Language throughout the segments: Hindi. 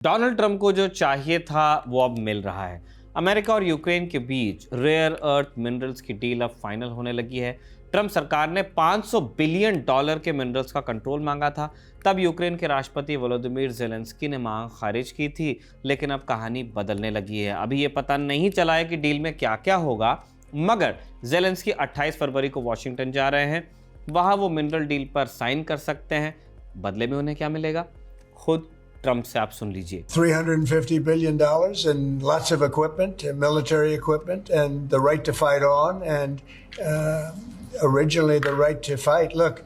डोनाल्ड ट्रंप को जो चाहिए था वो अब मिल रहा है। अमेरिका और यूक्रेन के बीच रेयर अर्थ मिनरल्स की डील अब फाइनल होने लगी है। ट्रंप सरकार ने $500 बिलियन के मिनरल्स का कंट्रोल मांगा था। तब यूक्रेन के राष्ट्रपति वोलोदिमीर ज़ेलेंस्की ने मांग खारिज की थी, लेकिन अब कहानी बदलने लगी है। अभी ये पता नहीं चला है कि डील में क्या क्या होगा, मगर ज़ेलेंस्की 28 फरवरी को वॉशिंगटन जा रहे हैं। वहां वो मिनरल डील पर साइन कर सकते हैं। बदले में उन्हें क्या मिलेगा, खुद ट्रंप से आप सुन लीजिए। $350 billion and lots of equipment, military equipment, and the right to fight on, and originally the right to fight. Look,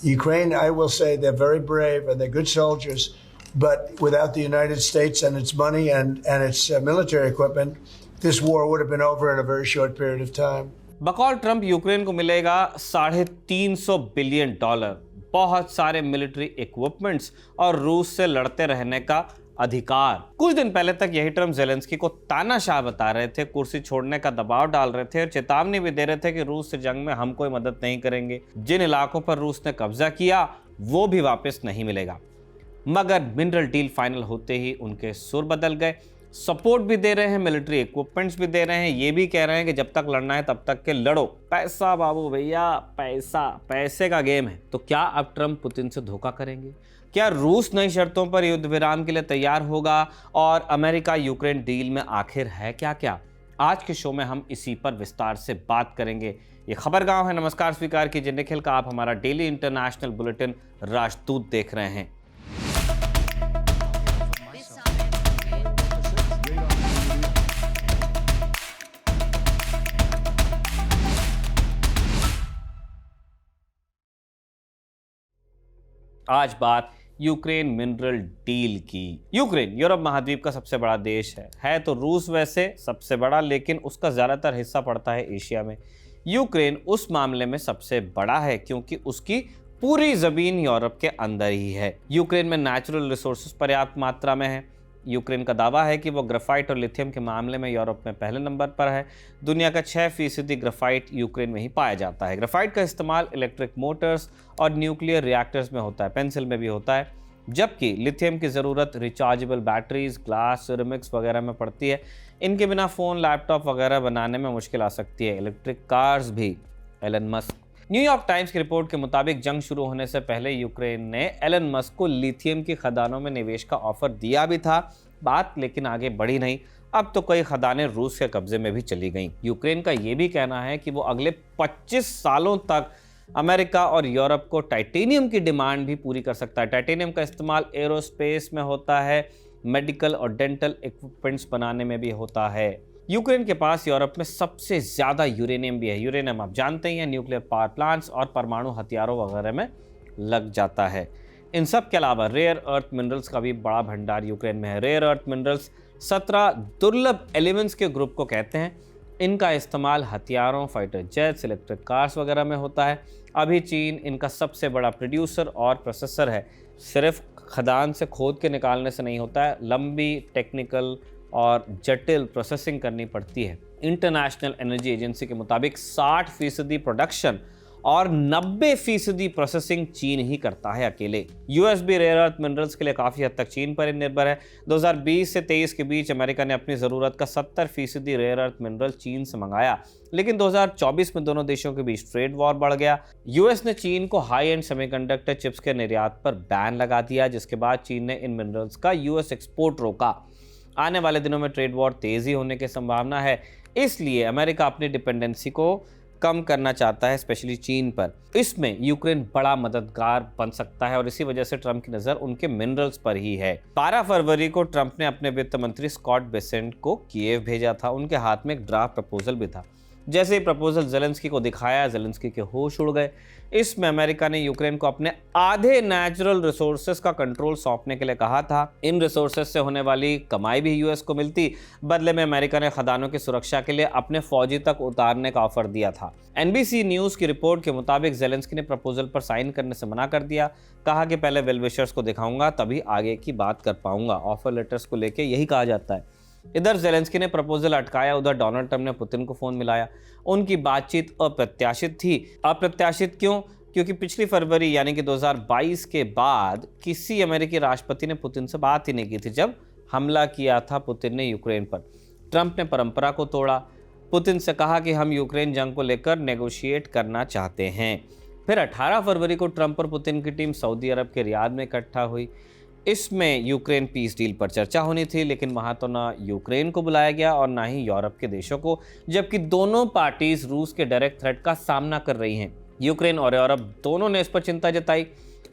Ukraine, I will say they're very brave and they're good soldiers, but without the United States and its money and its military equipment, this war would have been over in a very short period of time. बकौल ट्रंप यूक्रेन को मिलेगा $350 बिलियन, बहुत सारे मिलिट्री इक्विपमेंट्स और रूस से लड़ते रहने का अधिकार। कुछ दिन पहले तक यही ट्रंप ज़ेलेंस्की को तानाशाह बता रहे थे, कुर्सी छोड़ने का दबाव डाल रहे थे और चेतावनी भी दे रहे थे कि रूस से जंग में हम कोई मदद नहीं करेंगे। जिन इलाकों पर रूस ने कब्जा किया वो भी वापस नहीं मिलेगा। मगर मिनरल डील फाइनल होते ही उनके सुर बदल गए। सपोर्ट भी दे रहे हैं, मिलिट्री इक्विपमेंट्स भी दे रहे हैं, ये भी कह रहे हैं कि जब तक लड़ना है तब तक के लड़ो। पैसा बाबू भैया, पैसा, पैसे का गेम है। तो क्या अब ट्रंप पुतिन से धोखा करेंगे? क्या रूस नई शर्तों पर युद्ध विराम के लिए तैयार होगा? और अमेरिका यूक्रेन डील में आखिर है क्या क्या? आज के शो में हम इसी पर विस्तार से बात करेंगे। ये खबरगांव है। नमस्कार स्वीकार कीजिए निखिल का। आप हमारा डेली इंटरनेशनल बुलेटिन राजदूत देख रहे हैं। आज बात यूक्रेन मिनरल डील की। यूक्रेन यूरोप महाद्वीप का सबसे बड़ा देश है तो रूस वैसे सबसे बड़ा, लेकिन उसका ज्यादातर हिस्सा पड़ता है एशिया में। यूक्रेन उस मामले में सबसे बड़ा है क्योंकि उसकी पूरी जमीन यूरोप के अंदर ही है। यूक्रेन में नेचुरल रिसोर्सेज पर्याप्त मात्रा में है। यूक्रेन का दावा है कि वो ग्राफाइट और लिथियम के मामले में यूरोप में पहले नंबर पर है। दुनिया का 6% ग्राफाइट यूक्रेन में ही पाया जाता है। ग्राफाइट का इस्तेमाल इलेक्ट्रिक मोटर्स और न्यूक्लियर रिएक्टर्स में होता है, पेंसिल में भी होता है, जबकि लिथियम की ज़रूरत रिचार्जेबल बैटरीज, ग्लास, सिरेमिक्स वगैरह में पड़ती है। इनके बिना फ़ोन, लैपटॉप वगैरह बनाने में मुश्किल आ सकती है। इलेक्ट्रिक कार्स भी। Elon Musk. न्यूयॉर्क टाइम्स की रिपोर्ट के मुताबिक जंग शुरू होने से पहले यूक्रेन ने एलन मस्क को लिथियम की खदानों में निवेश का ऑफर दिया भी था। बात लेकिन आगे बढ़ी नहीं। अब तो कई खदानें रूस के कब्जे में भी चली गईं। यूक्रेन का यह भी कहना है कि वो अगले 25 सालों तक अमेरिका और यूरोप को टाइटेनियम की डिमांड भी पूरी कर सकता है। टाइटेनियम का इस्तेमाल एरोस्पेस में होता है, मेडिकल और डेंटल इक्विपमेंट्स बनाने में भी होता है। यूक्रेन के पास यूरोप में सबसे ज़्यादा यूरेनियम भी है। यूरेनियम आप जानते ही हैं, न्यूक्लियर पावर प्लांट्स और परमाणु हथियारों वगैरह में लग जाता है। इन सब के अलावा रेयर अर्थ मिनरल्स का भी बड़ा भंडार यूक्रेन में है। रेयर अर्थ मिनरल्स 17 दुर्लभ एलिमेंट्स के ग्रुप को कहते हैं। इनका इस्तेमाल हथियारों, फाइटर जेट्स, इलेक्ट्रिक कार्स वगैरह में होता है। अभी चीन इनका सबसे बड़ा प्रोड्यूसर और प्रोसेसर है। सिर्फ खदान से खोद के निकालने से नहीं होता है, लंबी टेक्निकल और जटिल प्रोसेसिंग करनी पड़ती है। इंटरनेशनल एनर्जी एजेंसी के मुताबिक 60% प्रोडक्शन और 90% प्रोसेसिंग चीन ही करता है अकेले। यूएस भी रेयर अर्थ मिनरल्स के लिए काफ़ी हद तक चीन पर ही निर्भर है। 2020 से 23 के बीच अमेरिका ने अपनी ज़रूरत का 70% रेयर अर्थ मिनरल चीन से मंगाया, लेकिन 2024 में दोनों देशों के बीच ट्रेड वॉर बढ़ गया। यूएस ने चीन को हाई एंड सेमीकंडक्टर चिप्स के निर्यात पर बैन लगा दिया, जिसके बाद चीन ने इन मिनरल्स का यूएस एक्सपोर्ट रोका। आने वाले दिनों में ट्रेड वॉर तेज़ी होने की संभावना है, इसलिए अमेरिका अपनी डिपेंडेंसी को कम करना चाहता है, स्पेशली चीन पर। इसमें यूक्रेन बड़ा मददगार बन सकता है और इसी वजह से ट्रंप की नज़र उनके मिनरल्स पर ही है। 12 फरवरी को ट्रंप ने अपने वित्त मंत्री स्कॉट बेसेंट को कीव भेजा था। उनके हाथ में एक ड्राफ्ट प्रपोजल भी था। जैसे ही प्रपोजल ज़ेलेंस्की को दिखाया, ज़ेलेंस्की के होश उड़ गए। इसमें अमेरिका ने यूक्रेन को अपने आधे नेचुरल रिसोर्सेज का कंट्रोल सौंपने के लिए कहा था। इन रिसोर्सेज से होने वाली कमाई भी यूएस को मिलती। बदले में अमेरिका ने खदानों की सुरक्षा के लिए अपने फौजी तक उतारने का ऑफर दिया था। एनबीसी न्यूज़ की रिपोर्ट के मुताबिक ज़ेलेंस्की ने प्रपोजल पर साइन करने से मना कर दिया। कहा कि पहले वेल विशर्स को दिखाऊंगा तभी आगे की बात कर पाऊंगा। ऑफर लेटर्स को लेकर यही कहा जाता है। इधर ज़ेलेंस्की ने प्रपोजल अटकाया, उधर डोनाल्ड ट्रंप ने पुतिन को फोन मिलाया। उनकी बातचीत अप्रत्याशित थी। अप्रत्याशित क्यों? क्योंकि पिछली फरवरी यानी कि 2022 के बाद किसी अमेरिकी राष्ट्रपति ने पुतिन से बात ही नहीं की थी जब हमला किया था पुतिन ने यूक्रेन पर। ट्रंप ने परंपरा को तोड़ा, पुतिन से कहा कि हम यूक्रेन जंग को लेकर नेगोशिएट करना चाहते हैं। फिर 18 फरवरी को ट्रंप और पुतिन की टीम सऊदी अरब के रियाद में इकट्ठा हुई। इसमें यूक्रेन पीस डील पर चर्चा होनी थी, लेकिन वहां तो ना यूक्रेन को बुलाया गया और ना ही यूरोप के देशों को, जबकि दोनों पार्टीज रूस के डायरेक्ट थ्रेट का सामना कर रही हैं। यूक्रेन और यूरोप दोनों ने इस पर चिंता जताई।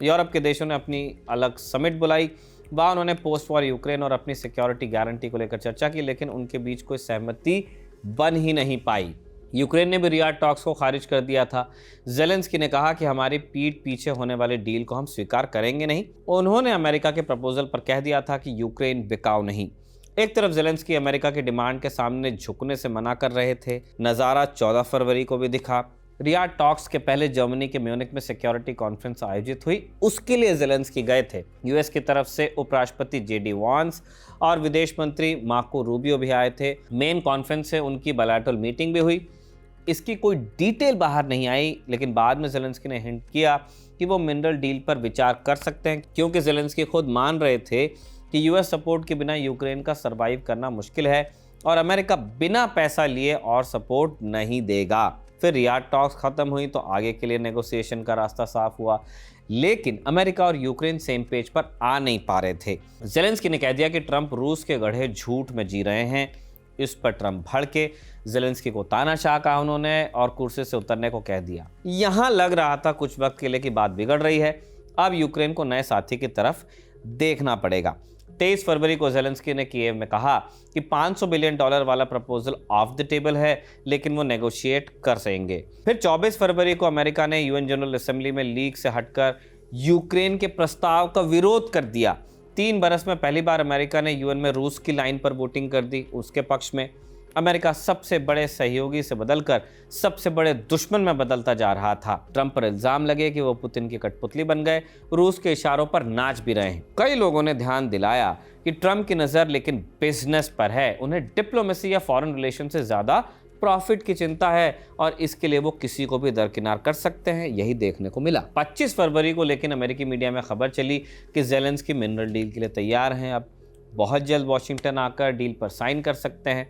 यूरोप के देशों ने अपनी अलग समिट बुलाई, वहाँ उन्होंने पोस्ट वॉर यूक्रेन और अपनी सिक्योरिटी गारंटी को लेकर चर्चा की, लेकिन उनके बीच कोई सहमति बन ही नहीं पाई। यूक्रेन ने भी रियाद टॉक्स को खारिज कर दिया था। जेलेंस्की ने कहा कि हमारी पीठ पीछे होने वाले डील को हम स्वीकार करेंगे नहीं। उन्होंने अमेरिका के प्रपोजल पर कह दिया था कि यूक्रेन बिकाऊ नहीं। एक तरफ जेलेंस्की अमेरिका की डिमांड के सामने झुकने से मना कर रहे थे। नज़ारा 14 फरवरी को भी दिखा। रियाद टॉक्स के पहले जर्मनी के म्यूनिख में सिक्योरिटी कॉन्फ्रेंस आयोजित हुई, उसके लिए जेलेंस्की गए थे। यूएस की तरफ से उपराष्ट्रपति जेडी वांस और विदेश मंत्री मार्को रूबियो भी आए थे। मेन कॉन्फ्रेंस से उनकी बायलैटरल मीटिंग भी हुई। इसकी कोई डिटेल बाहर नहीं आई, लेकिन बाद में जेलेंस्की ने हिंट किया कि वो मिनरल डील पर विचार कर सकते हैं, क्योंकि जेलेंस्की खुद मान रहे थे कि यूएस सपोर्ट के बिना यूक्रेन का सर्वाइव करना मुश्किल है और अमेरिका बिना पैसा लिए और सपोर्ट नहीं देगा। फिर रियाद टॉक्स खत्म हुई तो आगे के लिए नेगोशिएशन का रास्ता साफ हुआ, लेकिन अमेरिका और यूक्रेन सेम पेज पर आ नहीं पा रहे थे। जेलेंस्की ने कह दिया कि ट्रंप रूस के गढ़े झूठ में जी रहे हैं। इस पर ट्रंप भड़के, जेलेंस्की को तानाशाह कहा उन्होंने और कुर्सी से उतरने को कह दिया। यहां लग रहा था कुछ वक्त के लिए कि बात बिगड़ रही है। अब यूक्रेन को नए साथी की तरफ देखना पड़ेगा। 23 फरवरी को जेलेंस्की ने कीव में कहा कि $500 बिलियन वाला प्रपोजल ऑफ द टेबल है, लेकिन वो नेगोशिएट कर सकेंगे। फिर 24 फरवरी को अमेरिका ने यूएन जनरल असेंबली में लीग से हटकर यूक्रेन के प्रस्ताव का विरोध कर दिया। 3 बरस में पहली बार अमेरिका ने यूएन में रूस की लाइन पर वोटिंग कर दी, उसके पक्ष में। अमेरिका सबसे बड़े सहयोगी से बदलकर सबसे बड़े दुश्मन में बदलता जा रहा था। ट्रंप पर इल्जाम लगे कि वो पुतिन की कठपुतली बन गए, रूस के इशारों पर नाच भी रहे हैं। कई लोगों ने ध्यान दिलाया कि ट्रंप की नज़र लेकिन बिजनेस पर है, उन्हें डिप्लोमेसी या फॉरेन रिलेशन से ज़्यादा प्रॉफिट की चिंता है और इसके लिए वो किसी को भी दरकिनार कर सकते हैं। यही देखने को मिला। 25 फरवरी को लेकिन अमेरिकी मीडिया में खबर चली कि जेलेंस्की मिनरल डील के लिए तैयार हैं, अब बहुत जल्द वॉशिंगटन आकर डील पर साइन कर सकते हैं।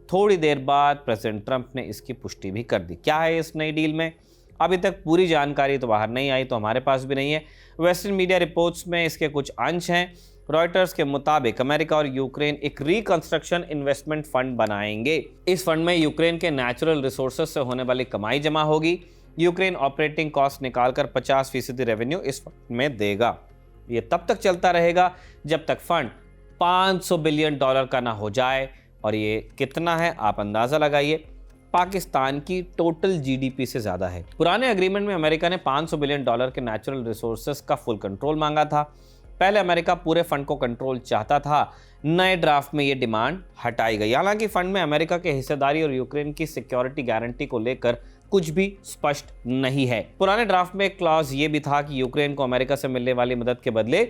थोड़ी देर बाद प्रेसिडेंट ट्रंप ने इसकी पुष्टि भी कर दी। क्या है इस नई डील में? अभी तक पूरी जानकारी तो बाहर नहीं आई, तो हमारे पास भी नहीं है। वेस्टर्न मीडिया रिपोर्ट्स में इसके कुछ अंश हैं। रॉयटर्स के मुताबिक अमेरिका और यूक्रेन एक रिकंस्ट्रक्शन इन्वेस्टमेंट फंड बनाएंगे। इस फंड में यूक्रेन के नेचुरल रिसोर्सेज से होने वाली कमाई जमा होगी। यूक्रेन ऑपरेटिंग कॉस्ट निकालकर 50% रेवेन्यू इस फंड में देगा। ये तब तक चलता रहेगा जब तक फंड $500 बिलियन का ना हो जाए। और ये कितना है आप अंदाज़ा लगाइए, पाकिस्तान की टोटल जीडीपी से ज़्यादा है। पुराने एग्रीमेंट में अमेरिका ने $500 बिलियन के नेचुरल रिसोर्सेज का फुल कंट्रोल मांगा था। पहले अमेरिका पूरे फंड को कंट्रोल चाहता था। नए ड्राफ्ट में ये डिमांड हटाई गई। हालांकि फंड में अमेरिका की हिस्सेदारी और यूक्रेन की सिक्योरिटी गारंटी को लेकर कुछ भी स्पष्ट नहीं है। पुराने ड्राफ्ट में एक क्लॉज ये भी था कि यूक्रेन को अमेरिका से मिलने वाली मदद के बदले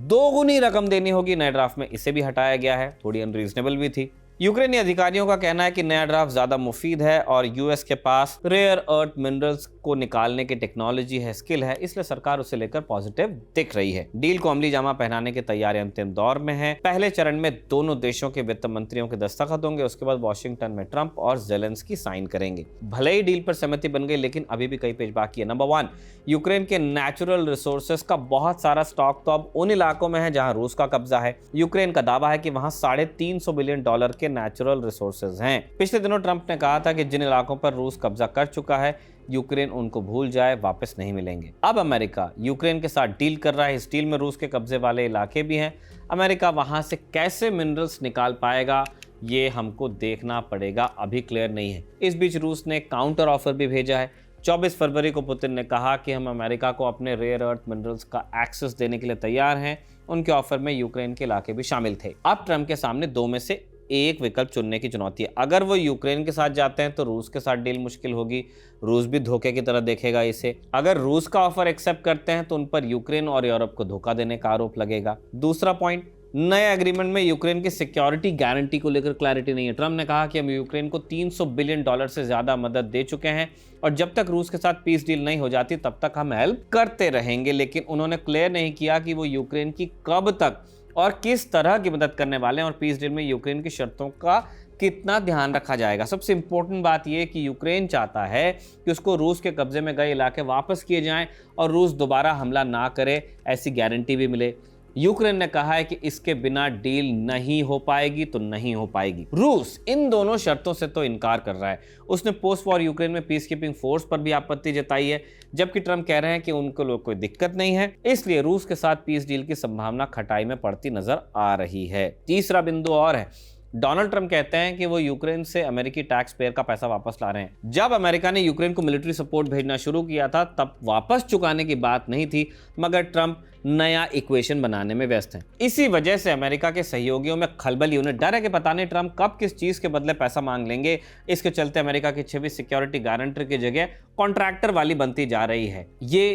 2 गुनी रकम देनी होगी। नए ड्राफ्ट में इसे भी हटाया गया है, थोड़ी अनरीजनेबल भी थी। यूक्रेनी अधिकारियों का कहना है कि नया ड्राफ्ट ज्यादा मुफीद है और यूएस के पास रेयर अर्थ मिनरल्स को निकालने की टेक्नोलॉजी है, स्किल है, इसलिए सरकार उसे लेकर पॉजिटिव दिख रही है। डील को अमली जामा पहनाने की तैयारी अंतिम दौर में है। पहले चरण में दोनों देशों के वित्त मंत्रियों के दस्तखत होंगे, उसके बाद वॉशिंगटन में ट्रंप और जेलेंस्की साइन करेंगे। भले ही डील पर सहमति बन गई, लेकिन अभी भी कई पेज बाकी है। नंबर 1, यूक्रेन के नेचुरल रिसोर्सेज का बहुत सारा स्टॉक तो अब उन इलाकों में है जहां रूस का कब्जा है। यूक्रेन का दावा है कि वहां $350 बिलियन के नेचुरल रिसोर्सेज हैं। पिछले दिनों ट्रंप ने कहा था कि जिन इलाकों पर रूस कब्जा कर चुका है, यूक्रेन उनको भूल जाए, वापस नहीं मिलेंगे। अब अमेरिका यूक्रेन के साथ डील कर रहा है। इस डील में रूस के कब्जे वाले इलाके भी हैं। अमेरिका वहां से कैसे मिनरल्स निकाल पाएगा, ये हमको देखना पड़ेगा, अभी क्लियर नहीं है। इस बीच रूस ने काउंटर ऑफर भी भेजा है। 24 फरवरी को पुतिन ने कहा कि हम अमेरिका को अपने रेयर अर्थ मिनरल्स का एक्सेस देने के लिए तैयार हैं। उनके ऑफर में यूक्रेन के इलाके भी शामिल थे। अब ट्रंप के सामने 2 में से एक विकल्प चुनने की चुनौती है। अगर वो यूक्रेन के साथ जाते हैं तो रूस के साथ डील मुश्किल होगी। रूस भी धोखे की तरह देखेगा इसे। अगर रूस का ऑफर एक्सेप्ट करते हैं तो उन पर यूक्रेन और यूरोप को धोखा देने का आरोप लगेगा। दूसरा पॉइंट, नए एग्रीमेंट में यूक्रेन की सिक्योरिटी गारंटी को लेकर क्लैरिटी नहीं है। ट्रंप ने कहा कि हम यूक्रेन को $300 बिलियन से ज्यादा मदद दे चुके हैं और जब तक रूस के साथ पीस डील नहीं हो जाती तब तक हम हेल्प करते रहेंगे, लेकिन उन्होंने क्लियर नहीं किया कि वो यूक्रेन की कब तक और किस तरह की मदद करने वाले हैं और पीस डील में यूक्रेन की शर्तों का कितना ध्यान रखा जाएगा। सबसे इंपॉर्टेंट बात यह कि यूक्रेन चाहता है कि उसको रूस के कब्जे में गए इलाके वापस किए जाएं और रूस दोबारा हमला ना करे, ऐसी गारंटी भी मिले। यूक्रेन ने कहा है कि इसके बिना डील नहीं हो पाएगी तो नहीं हो पाएगी। रूस इन दोनों शर्तों से तो इनकार कर रहा है। उसने पोस्ट वॉर यूक्रेन में पीस कीपिंग फोर्स पर भी आपत्ति जताई है, जबकि ट्रंप कह रहे हैं कि उनको लोग कोई दिक्कत नहीं है, इसलिए रूस के साथ पीस डील की संभावना खटाई में पड़ती नजर आ रही है। तीसरा बिंदु और है, डोनाल्ड ट्रंप कहते हैं कि वो यूक्रेन से अमेरिकी टैक्स पेयर का पैसा वापस ला रहे हैं। जब अमेरिका ने यूक्रेन को मिलिट्री सपोर्ट भेजना शुरू किया था तब वापस चुकाने की बात नहीं थी, मगर ट्रंप नया इक्वेशन बनाने में व्यस्त हैं। इसी वजह से अमेरिका के सहयोगियों में खलबली। उन्हें डर है कि पता नहीं ट्रंप कब किस चीज के बदले पैसा मांग लेंगे। इसके चलते अमेरिका की छवि सिक्योरिटी गारंटर की जगह कॉन्ट्रैक्टर वाली बनती जा रही है। ये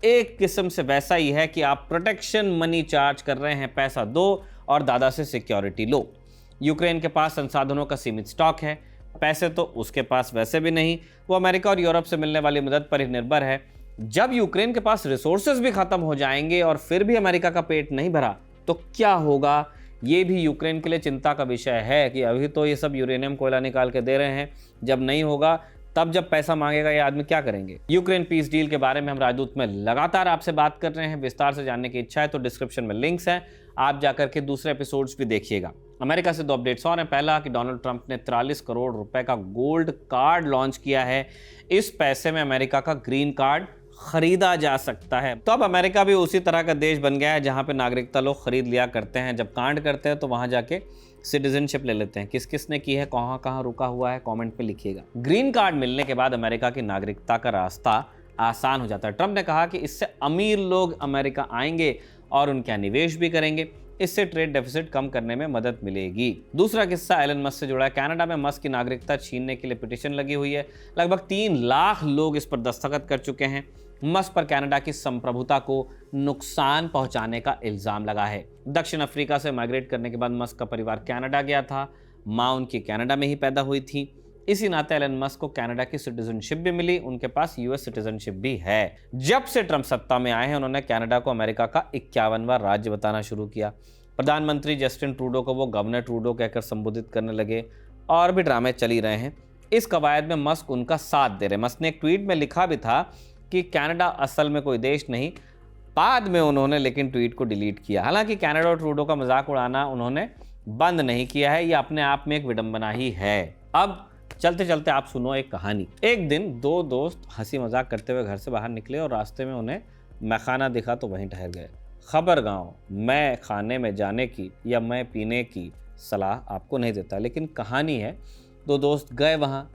एक किस्म से वैसा ही है कि आप प्रोटेक्शन मनी चार्ज कर रहे हैं, पैसा दो और दादा से सिक्योरिटी लो। यूक्रेन के पास संसाधनों का सीमित स्टॉक है, पैसे तो उसके पास वैसे भी नहीं, वो अमेरिका और यूरोप से मिलने वाली मदद पर ही निर्भर है। जब यूक्रेन के पास रिसोर्सेज भी खत्म हो जाएंगे और फिर भी अमेरिका का पेट नहीं भरा तो क्या होगा, ये भी यूक्रेन के लिए चिंता का विषय है कि अभी तो ये सब यूरेनियम कोयला निकाल के दे रहे हैं, जब नहीं होगा तब जब पैसा मांगेगा ये आदमी क्या करेंगे। यूक्रेन पीस डील के बारे में हम राजदूत में लगातार आपसे बात कर रहे हैं। विस्तार से जानने की इच्छा है तो डिस्क्रिप्शन में लिंक्स हैं, आप जाकर के दूसरे एपिसोड्स भी देखिएगा। अमेरिका से 2 अपडेट्स और हैं। पहला कि डोनाल्ड ट्रंप ने 43 करोड़ रुपए का गोल्ड कार्ड लॉन्च किया है। इस पैसे में अमेरिका का ग्रीन कार्ड खरीदा जा सकता है। तो अब अमेरिका भी उसी तरह का देश बन गया है जहां पे नागरिकता लोग खरीद लिया करते हैं। जब कांड करते हैं तो वहां जाके सिटीजनशिप ले लेते हैं। किस किस ने की है, कहां कहां रुका हुआ है, कमेंट पे लिखिएगा। ग्रीन कार्ड मिलने के बाद अमेरिका की नागरिकता का रास्ता आसान हो जाता है। ट्रंप ने कहा कि इससे अमीर लोग अमेरिका आएंगे और उनका निवेश भी करेंगे, इससे ट्रेड डेफिसिट कम करने में मदद मिलेगी। दूसरा किस्सा एलन मस्क से जुड़ा है। कनाडा में मस्क की नागरिकता छीनने के लिए पिटीशन लगी हुई है। लगभग 3 लाख लोग इस पर दस्तखत कर चुके हैं। मस्क पर कनाडा की संप्रभुता को नुकसान पहुंचाने का इल्जाम लगा है। दक्षिण अफ्रीका से माइग्रेट करने के बाद मस्क का परिवार कनाडा गया था। मां उनकी कनाडा में ही पैदा हुई थी। इसी नाते एलन मस्क को कनाडा की सिटीजनशिप भी मिली, उनके पास यूएस सिटीजनशिप भी है। जब से ट्रंप सत्ता में आए हैं उन्होंने कनाडा को अमेरिका का 51वां राज्य बताना शुरू किया। प्रधानमंत्री जस्टिन ट्रूडो को वो गवर्नर ट्रूडो कहकर संबोधित करने लगे और भी ड्रामे चल ही रहे हैं। इस कवायद में मस्क उनका साथ दे रहे। मस्क ने एक ट्वीट में लिखा भी था कि कनाडा असल में कोई देश नहीं। बाद में उन्होंने लेकिन ट्वीट को डिलीट किया। हालांकि कनाडा और ट्रूडो का मजाक उड़ाना उन्होंने बंद नहीं किया है, ये अपने आप में एक विडंबना ही है। अब चलते चलते आप सुनो एक कहानी। एक दिन 2 दोस्त हंसी मजाक करते हुए घर से बाहर निकले और रास्ते में उन्हें मैखाना दिखा तो वहीं ठहर गए। खबर गाँव, मैं खाने में जाने की या मैं पीने की सलाह आपको नहीं देता, लेकिन कहानी है। 2 दोस्त गए वहाँ,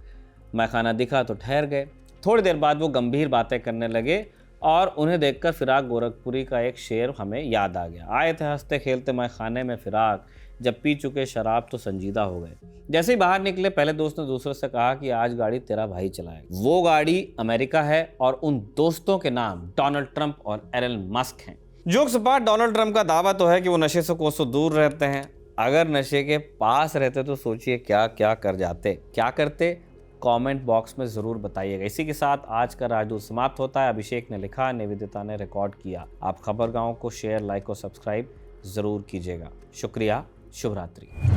मैखाना दिखा तो ठहर गए। थोड़ी देर बाद वो गंभीर बातें करने लगे और उन्हें देखकर फिराक गोरखपुरी का एक शेर हमें याद आ गया। आए थे हंसते खेलते मैं खाने में फिराक, जब पी चुके शराब तो संजीदा हो गए। जैसे ही बाहर निकले पहले दोस्त ने दूसरे से कहा कि आज गाड़ी तेरा भाई चलाएगा। वो गाड़ी अमेरिका है और उन दोस्तों के नाम डोनाल्ड ट्रंप और एलन मस्क हैं। जोक्स अपार्ट, डोनाल्ड ट्रंप का दावा तो है कि वो नशे से कोसों दूर रहते हैं। अगर नशे के पास रहते तो सोचिए क्या क्या कर जाते। क्या करते कमेंट बॉक्स में जरूर बताइएगा। इसी के साथ आज का राजदूत समाप्त होता है। अभिषेक ने लिखा, निवेदिता ने रिकॉर्ड किया। आप खबर गाँव को शेयर, लाइक और सब्सक्राइब जरूर कीजिएगा। शुक्रिया, शुभ रात्रि।